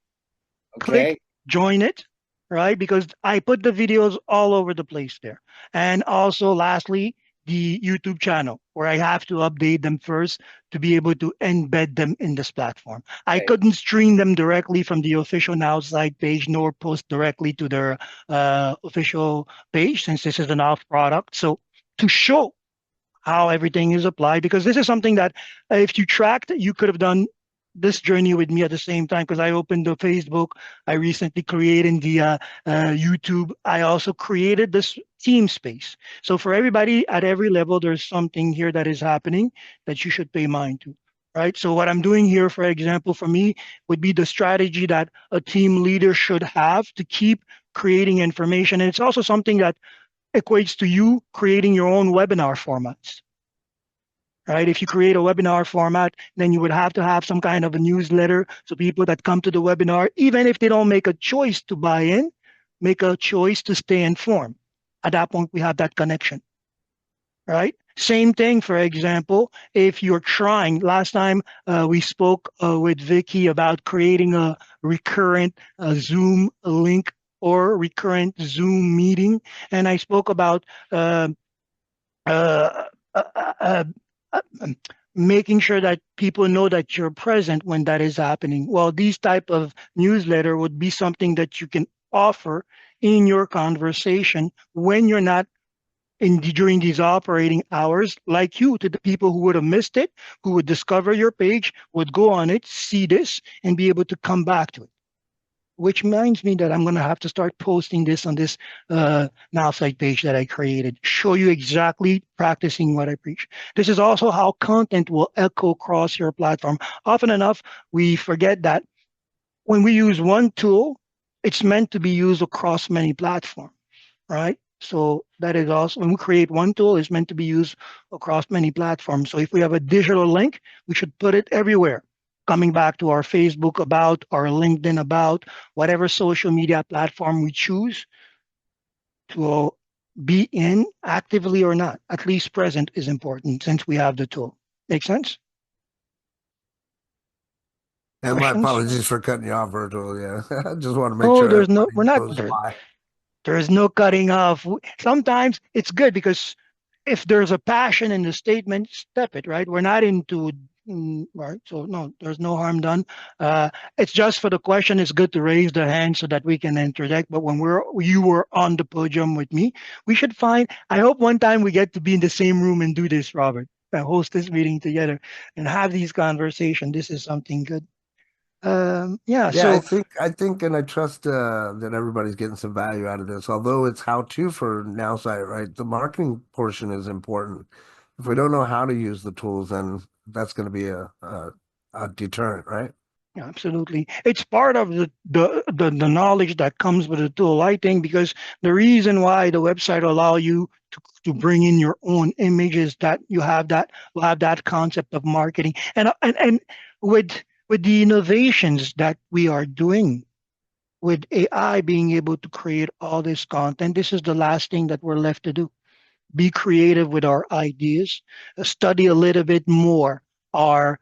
Okay. Click join it, right? Because I put the videos all over the place there. And also, lastly, the YouTube channel, where I have to update them first to be able to embed them in this platform. I couldn't stream them directly from the official Nowsite page, nor post directly to their official page, since this is an off product. So to show how everything is applied, because this is something that if you tracked, you could have done this journey with me at the same time, because I opened the Facebook, I recently created the YouTube, I also created this team space. So for everybody at every level, there's something here that is happening that you should pay mind to, right? So what I'm doing here, for example, for me, would be the strategy that a team leader should have to keep creating information. And it's also something that equates to you creating your own webinar formats, right? If you create a webinar format, then you would have to have some kind of a newsletter. So people that come to the webinar, even if they don't make a choice to buy in, make a choice to stay informed. At that point, we have that connection, right? Same thing, for example, if you're trying, last time we spoke with Vicky about creating a recurrent Zoom link or recurrent Zoom meeting. And I spoke about making sure that people know that you're present when that is happening. Well, these type of newsletter would be something that you can offer in your conversation when you're not during these operating hours, like you, to the people who would have missed it, who would discover your page, would go on it, see this, and be able to come back to it. Which reminds me that I'm going to have to start posting this on this Nowsite page that I created. Show you exactly practicing what I preach. This is also how content will echo across your platform. Often enough, we forget that when we use one tool, it's meant to be used across many platforms, right? So that is also, when we create one tool, it's meant to be used across many platforms. So if we have a digital link, we should put it everywhere. Coming back to our Facebook about, our LinkedIn about, whatever social media platform we choose to be in, actively or not, at least present is important since we have the tool. Make sense? And my Questions? apologies for cutting you off, Virgil. Yeah, I just want to make Oh, sure there's no, everybody we're not knows there. why. There's no cutting off. Sometimes it's good because if there's a passion in the statement, step it, right? We're not into, right? So no, there's no harm done. It's just for the question, it's good to raise the hand so that we can interject. But when you were on the podium with me, we should find, I hope one time we get to be in the same room and do this, Robert, host this meeting together and have these conversations. This is something good. Yeah, Yeah, so I think, and I trust that everybody's getting some value out of this. Although it's how to for Nowsite, right? The marketing portion is important. If we don't know how to use the tools, then that's going to be a deterrent, right? yeah, absolutely. It's part of the knowledge that comes with the tool, I think, because the reason why the website allow you to bring in your own images that you have that concept of marketing. And with the innovations that we are doing with AI being able to create all this content, this is the last thing that we're left to do. Be creative with our ideas, study a little bit more our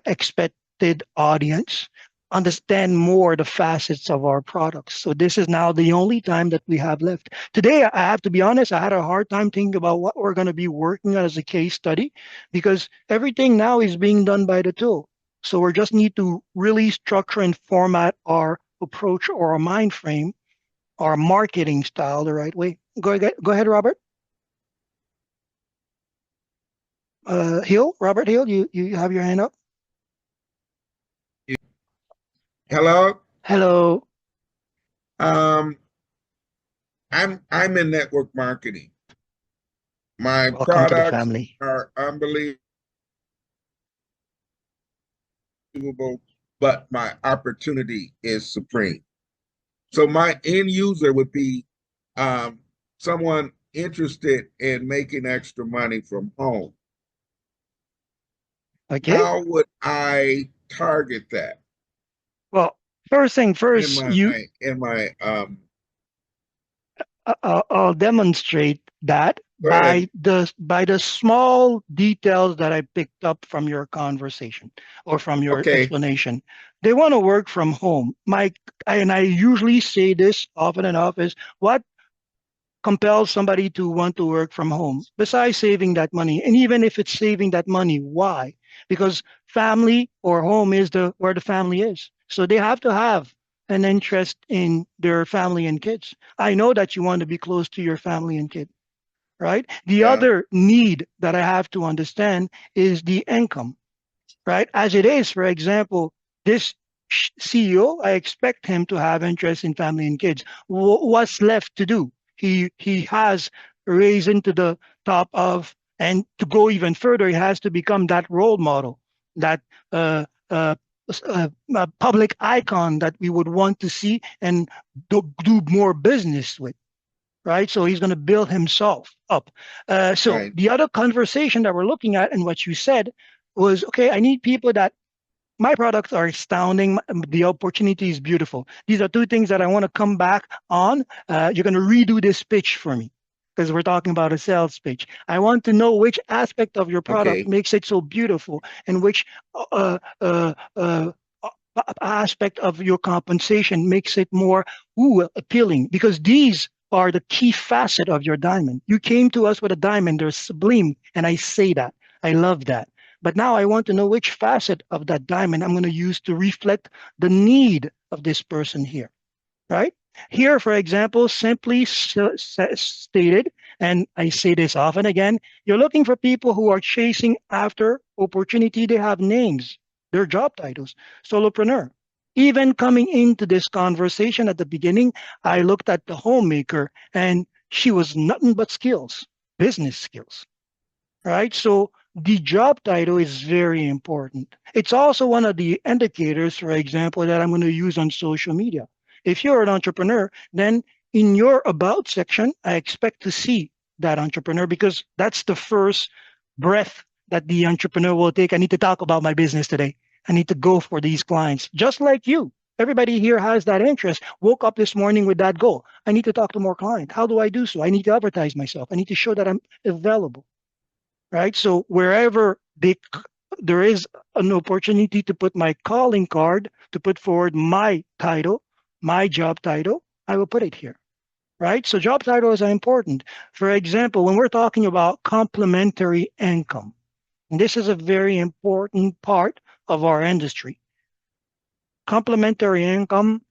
expected audience, understand more the facets of our products. So this is now the only time that we have left. Today, I have to be honest, I had a hard time thinking about what we're going to be working on as a case study because everything now is being done by the tool. So we just need to really structure and format our approach or our mind frame, our marketing style the right way. Go ahead, Robert. Robert Hill, you have your hand up. Hello. Hello. I'm in network marketing. My Welcome to the products family. are unbelievable, but my opportunity is supreme. So my end user would be someone interested in making extra money from home. Okay. How would I target that Well, first thing in first, my I'll demonstrate that go ahead. by the small details that I picked up from your conversation or from your Okay. explanation. They want to work from home. And I usually say this often enough is what compels somebody to want to work from home besides saving that money. And even if it's saving that money, why? Because family or home is the where the family is. So they have to have an interest in their family and kids. I know that you want to be close to your family and kid, right? The Yeah. other need that I have to understand is the income, right? As it is, for example, this CEO, I expect him to have interest in family and kids. What's left to do? He has risen to the top of, and to go even further, he has to become that role model, that uh, uh, public icon that we would want to see and do more business with, right? So he's going to build himself up. So Right. the other conversation that we're looking at and what you said was, okay, I need people that my products are astounding. The opportunity is beautiful. These are two things that I want to come back on. You're going to redo this pitch for me because we're talking about a sales pitch. I want to know which aspect of your product Okay. makes it so beautiful and which uh, uh, uh, aspect of your compensation makes it more appealing, because these are the key facet of your diamond. You came to us with a diamond, they're sublime, and I say that. I love that. But now I want to know which facet of that diamond I'm going to use to reflect the need of this person here, right? Here, for example, simply stated, and I say this often again, you're looking for people who are chasing after opportunity. They have names, their job titles, solopreneur. Even coming into this conversation at the beginning, I looked at the homemaker and she was nothing but skills, business skills, right? So the job title is very important. It's also one of the indicators, for example, that I'm going to use on social media. If you're an entrepreneur, then in your about section, I expect to see that entrepreneur, because that's the first breath that the entrepreneur will take. I need to talk about my business today. I need to go for these clients, just like you. Everybody here has that interest. Woke up this morning with that goal. I need to talk to more clients. How do I do so? I need to advertise myself. I need to show that I'm available, right? So wherever there is an opportunity to put my calling card, to put forward my title, my job title, I will put it here, right? So job titles are important. For example, when we're talking about complementary income, and this is a very important part of our industry. Complementary income,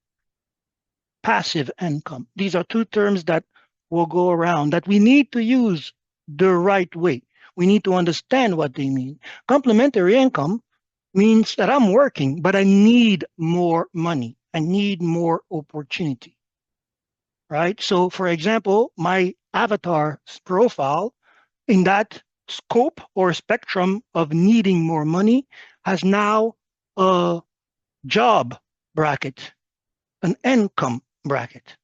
passive income. These are two terms that will go around that we need to use the right way. We need to understand what they mean. Complementary income means that I'm working, but I need more money. I need more opportunity, right? So, for example, my avatar profile in that scope or spectrum of needing more money has now a job bracket, an income bracket.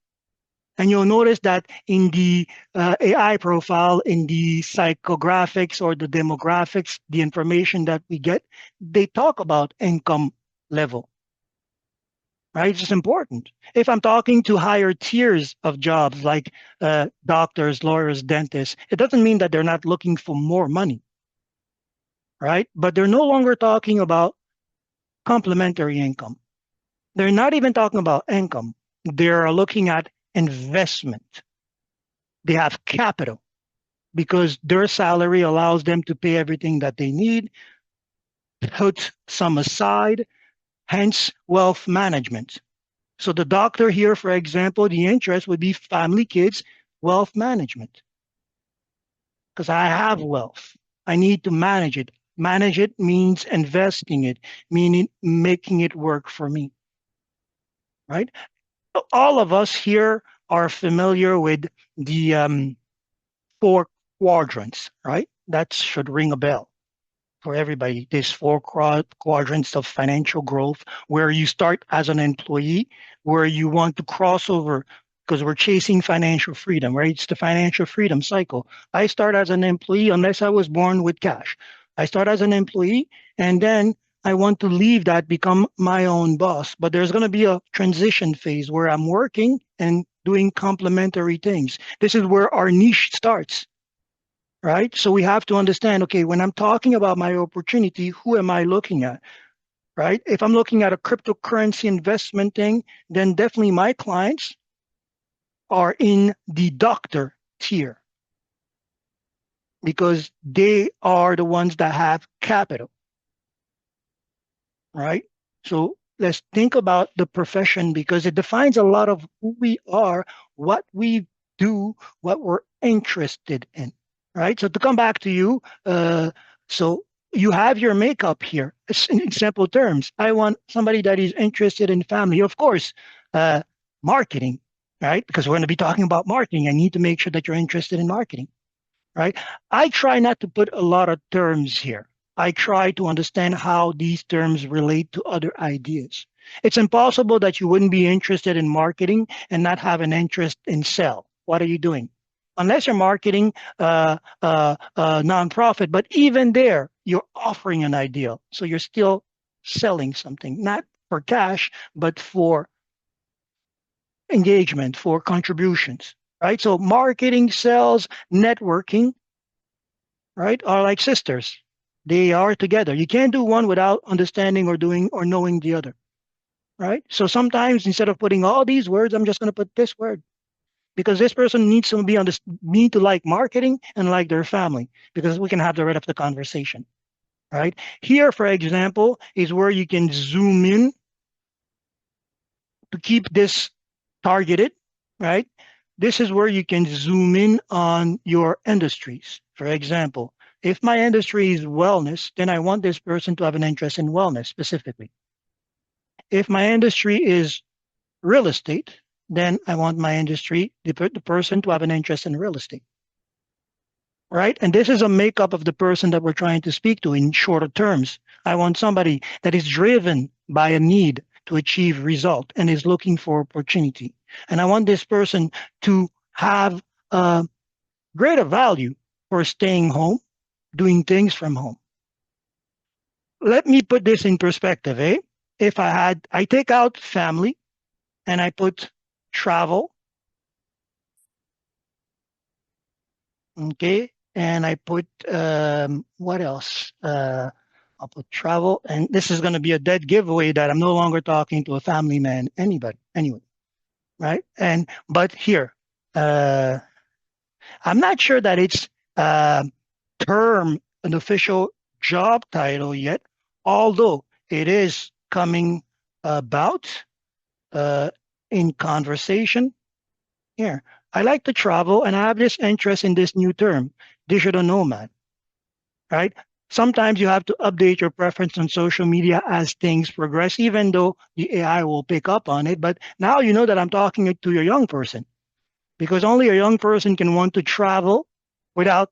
And you'll notice that in the AI profile, in the psychographics or the demographics, the information that we get, they talk about income level, right? It's important. If I'm talking to higher tiers of jobs like doctors, lawyers, dentists, it doesn't mean that they're not looking for more money, right? But they're no longer talking about complementary income. They're not even talking about income. They're looking at investment. They have capital because their salary allows them to pay everything that they need, put some aside, hence wealth management. So the doctor here, for example, the interest would be family, kids, wealth management, because I have wealth. I need to manage it. Manage it means investing it, meaning making it work for me, right? All of us here are familiar with the four quadrants, right? That should ring a bell. for everybody. There's four quadrants of financial growth where you start as an employee, where you want to cross over because we're chasing financial freedom, right? It's the financial freedom cycle. I start as an employee unless I was born with cash. I start as an employee and then I want to leave that, become my own boss. But there's going to be a transition phase where I'm working and doing complementary things. This is where our niche starts, right? So we have to understand, okay, when I'm talking about my opportunity, who am I looking at, right? If I'm looking at a cryptocurrency investment thing, then definitely my clients are in the doctor tier because they are the ones that have capital, right? So let's think about the profession because it defines a lot of who we are, what we do, what we're interested in, right? So to come back to you, so you have your makeup here. In simple terms, I want somebody that is interested in family, of course, marketing, right? Because we're going to be talking about marketing. I need to make sure that you're interested in marketing, right? I try not to put a lot of terms here. I try to understand how these terms relate to other ideas. It's impossible that you wouldn't be interested in marketing and not have an interest in sell. What are you doing? Unless you're marketing nonprofit, but even there, you're offering an ideal. So you're still selling something, not for cash, but for engagement, for contributions, right? So marketing, sales, networking, right, are like sisters. They are together. You can't do one without understanding or doing or knowing the other, right? So sometimes instead of putting all these words, I'm just going to put this word because this person needs to need to like marketing and like their family because we can have the rest of the conversation, right? Here, for example, is where you can zoom in to keep this targeted, right? This is where you can zoom in on your industries. For example, if my industry is wellness, then I want this person to have an interest in wellness specifically. If my industry is real estate, then I want my industry, the person to have an interest in real estate, right? And this is a makeup of the person that we're trying to speak to in shorter terms. I want somebody that is driven by a need to achieve result and is looking for opportunity. And I want this person to have greater value for staying home, doing things from home. Let me put this in perspective, eh? If I take out family and I put travel, okay, and I put what else? I'll put travel, and this is going to be a dead giveaway that I'm no longer talking to a family man, anybody, anyway, right? But here, I'm not sure that it's term an official job title yet, although it is coming about in conversation. Here, I like to travel and I have this interest in this new term, digital nomad, right? Sometimes you have to update your preference on social media as things progress, even though the AI will pick up on it. But now you know that I'm talking to a young person because only a young person can want to travel without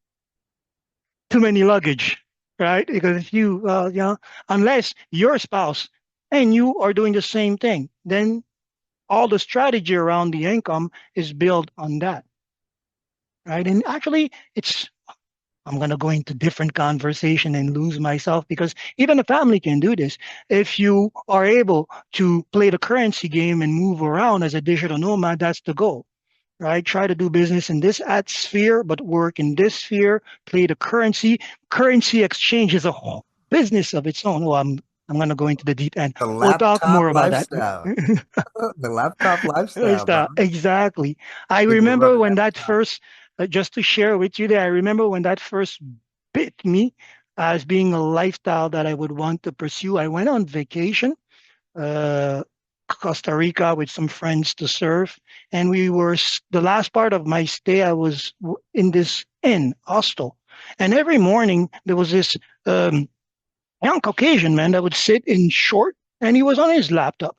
too many luggage, right? Because if you, unless your spouse and you are doing the same thing, then all the strategy around the income is built on that, right? And actually, I'm going to go into different conversation and lose myself because even a family can do this. If you are able to play the currency game and move around as a digital nomad, that's the goal, right? Try to do business in this ad sphere, but work in this sphere, play the currency. Currency exchange is a whole business of its own. Well, I'm going to go into the deep end. The We'll talk laptop more about that. lifestyle. The laptop lifestyle, bro. Exactly. I People remember running when out of that time. first, just to share with you that I remember when that first bit me as being a lifestyle that I would want to pursue. I went on vacation, uh, Costa Rica with some friends to surf. And the last part of my stay, I was in this inn, hostel. And every morning there was this young Caucasian man that would sit in short and he was on his laptop.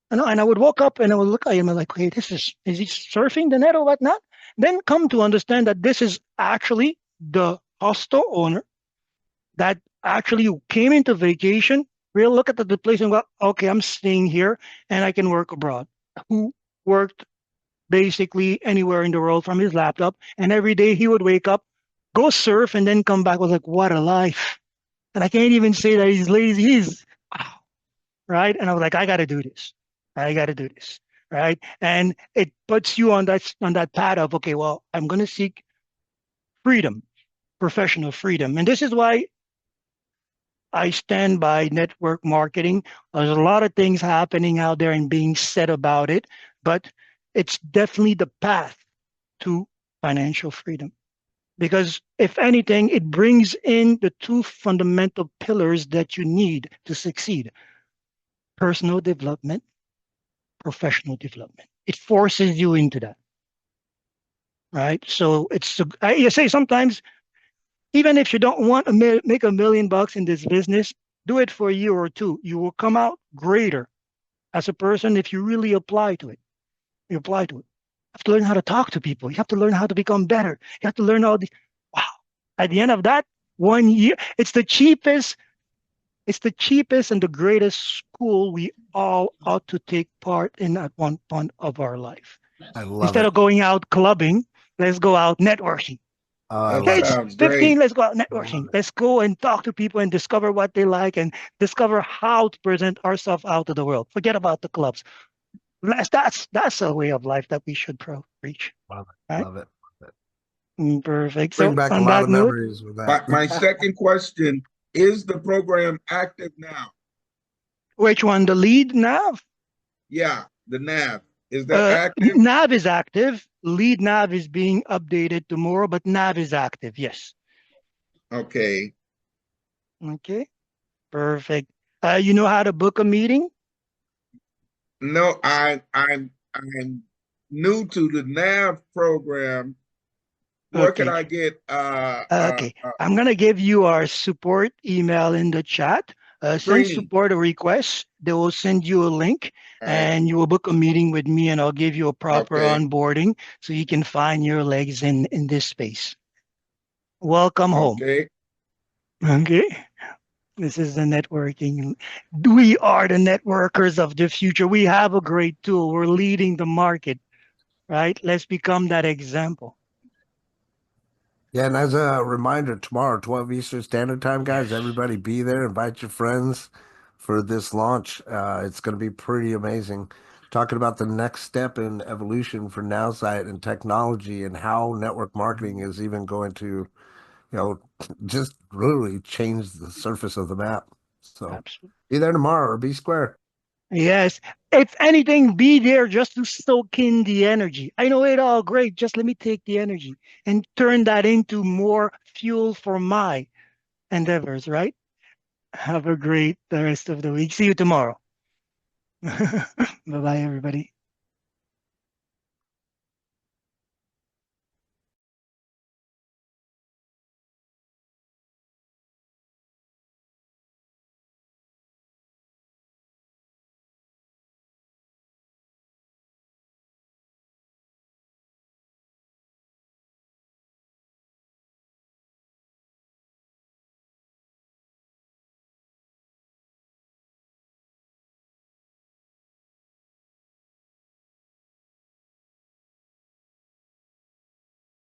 And I would walk up and I would look at him and like, okay, is he surfing the net or whatnot? Then come to understand that this is actually the hostel owner that actually came into vacation, we'll look at the place and go, okay, I'm staying here and I can work abroad. Who worked basically anywhere in the world from his laptop, and every day he would wake up, go surf, and then come back. Was like, what a life! And I can't even say that he's lazy. He's wow, right. And I was like, I got to do this. I got to do this, right? And it puts you on that path of, okay, well, I'm going to seek freedom, professional freedom, and this is why I stand by network marketing. There's a lot of things happening out there and being said about it, but it's definitely the path to financial freedom. Because if anything, it brings in the two fundamental pillars that you need to succeed: personal development, professional development. It forces you into that, right? So you say sometimes, even if you don't want to make $1 million in this business, do it for a year or two. You will come out greater as a person if you really apply to it. You apply to it. You have to learn how to talk to people. You have to learn how to become better. You have to learn all the wow. At the end of that 1 year, it's the cheapest and the greatest school we all ought to take part in at one point of our life. I love Instead it. of going out clubbing, let's go out networking. I That love Age it. sounds 15, great. let's go out I love networking. it. Let's go and talk to people and discover what they like and discover how to present ourselves out to the world. Forget about the clubs. That's a way of life that we should preach. Love it. Right? Love it. Perfect. Bring So back a on lot that of note, memories with My, that. my second question, is the program active now? which one? The lead nav? Yeah, the NAV. Is that active? Nav is active. Lead nav is being updated tomorrow, but nav is active. Yes. Okay. Okay. Perfect. You know how to book a meeting? No, I'm new to the NAV program. Where can Okay. I get Okay. I'm gonna give you our support email in the chat. Send training? support a request. They will send you a link, All right. and you will book a meeting with me, and I'll give you a proper Okay. onboarding so you can find your legs in this space. Welcome home. Okay. Okay. This is the networking. We are the networkers of the future. We have a great tool. We're leading the market, right? Let's become that example. Yeah, and as a reminder, tomorrow, 12 Eastern Standard Time, guys, everybody be there. Invite your friends for this launch. It's going to be pretty amazing. Talking about the next step in evolution for Nowsite and technology and how network marketing is even going to, just literally change the surface of the map. So Absolutely. be there tomorrow or be square. Yes. If anything, be there just to soak in the energy. I know it all great. Just let me take the energy and turn that into more fuel for my endeavors, right? Have a great rest of the week. See you tomorrow. Bye-bye, everybody.